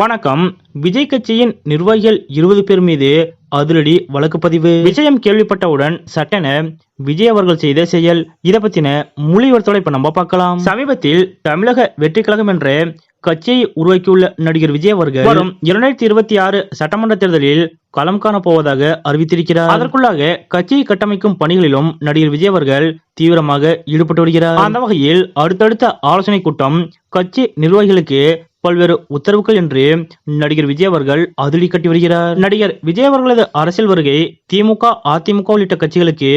வணக்கம். விஜய் கட்சியின் நிர்வாகிகள் 20 பேர் மீது அதிரடி வழக்கு பதிவு. விஷயம் கேள்விப்பட்டவுடன் சட்டென விஜய் அவர்கள் செய்த செயல். இதை பத்தின முழு விவரத்தோட இப்ப நம்ம பார்க்கலாம். சமீபத்தில் தமிழக வெற்றி கழகம் என்ற கட்சியை உருவாக்கியுள்ள நடிகர் விஜய் அவர்கள் வரும் 2026 சட்டமன்ற தேர்தலில் களம் காண போவதாக அறிவித்திருக்கிறார். அதற்குள்ளாக கட்சியை கட்டமைக்கும் பணிகளிலும் நடிகர் விஜய் அவர்கள் தீவிரமாக ஈடுபட்டு வருகிறார். அந்த வகையில் அடுத்தடுத்த ஆலோசனை கூட்டம், கட்சி நிர்வாகிகளுக்கு பல்வேறு உத்தரவுகள் என்று நடிகர் விஜய் அவர்கள் அதிரடி கட்டி வருகிறார். நடிகர் விஜய் அவர்களது அரசியல் வருகை திமுக, அதிமுக உள்ளிட்ட கட்சிகளுக்கு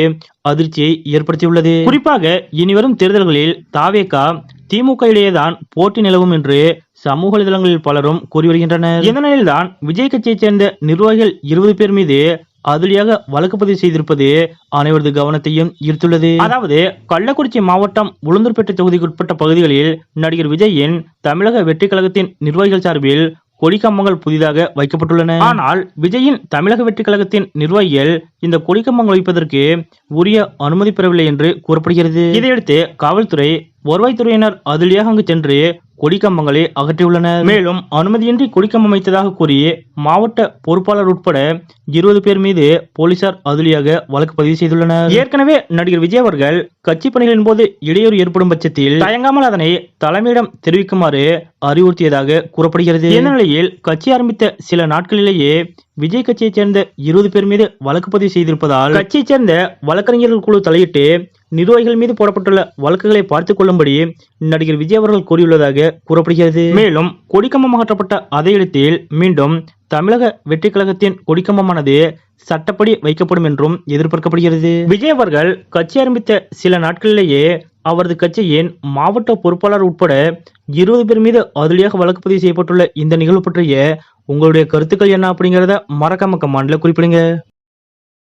அதிர்ச்சியை ஏற்படுத்தியுள்ளது. குறிப்பாக இனிவரும் தேர்தல்களில் தாவேகா, திமுக இடையேதான் போட்டி நிலவும் என்று சமூக வலைதளங்களில் பலரும் கூறி வருகின்றனர். இந்த நிலையில்தான் விஜய் கட்சியைச் சேர்ந்த நிர்வாகிகள் 20 பேர் மீது அதிரடியாக வழக்கு பதிவு செய்திருப்பது அனைவரது கவனத்தையும் ஈர்த்துள்ளது. அதாவது கள்ளக்குறிச்சி மாவட்டம் உளுந்தூர்பேட்டை தொகுதிக்கு உட்பட்ட பகுதிகளில் நடிகர் விஜயின் தமிழக வெற்றி கழகத்தின் நிர்வாகிகள் சார்பில் கொடிக்கம்பங்கள் புதிதாக வைக்கப்பட்டுள்ளன. ஆனால் விஜயின் தமிழக வெற்றி கழகத்தின் நிர்வாகிகள் இந்த கொடிக்கம்பங்கள் வைப்பதற்கு உரிய அனுமதி பெறவில்லை என்று கூறப்படுகிறது. இதையடுத்து காவல்துறை, வருவாய்த்துறையினர் அதிரடியாக அங்கு சென்று கொடிக்கம்பங்களை அகற்றியுள்ளனர். மேலும் அனுமதியின்றி கொடிக்கம்பம் வைத்ததாக கூறி மாவட்ட பொறுப்பாளர் உட்பட 20 பேர் மீது போலீசார் அதிரடியாக வழக்கு பதிவு செய்துள்ளனர். ஏற்கனவே நடிகர் விஜய் அவர்கள் கட்சி பணிகளின் போது இடையூறு ஏற்படும் பட்சத்தில் தயங்காமல் அதனை தலைமையிடம் தெரிவிக்குமாறு அறிவுறுத்தியதாக கூறப்படுகிறது. இந்த நிலையில் கட்சி ஆரம்பித்த சில நாட்களிலேயே விஜய் கட்சியைச் சேர்ந்த 20 பேர் மீது வழக்கு பதிவு செய்திருப்பதால் கட்சியைச் சேர்ந்த வழக்கறிஞர்கள் குழு தலையிட்டு நிர்வாகிகள் மீது போடப்பட்டுள்ள வழக்குகளை பார்த்துக் கொள்ளும்படி நடிகர் விஜய் அவர்கள் கூறியுள்ளதாக கூறப்படுகிறது. மேலும் கொடிக்கம்பம் அகற்றப்பட்ட அதே இடத்தில் மீண்டும் தமிழக வெற்றி கழகத்தின் கொடிக்கம்பமானது சட்டப்படி வைக்கப்படும் என்றும் எதிர்பார்க்கப்படுகிறது. விஜய் அவர்கள் கட்சி ஆரம்பித்த சில நாட்களிலேயே அவரது கட்சியின் மாவட்ட பொறுப்பாளர் உட்பட 20 பேர் மீது அதிரடியாக வழக்கு பதிவு செய்யப்பட்டுள்ள இந்த நிகழ்வு பற்றிய உங்களுடைய கருத்துக்கள் என்ன அப்படிங்கறத மறக்காம கமெண்ட்ல குறிப்பிடுங்க.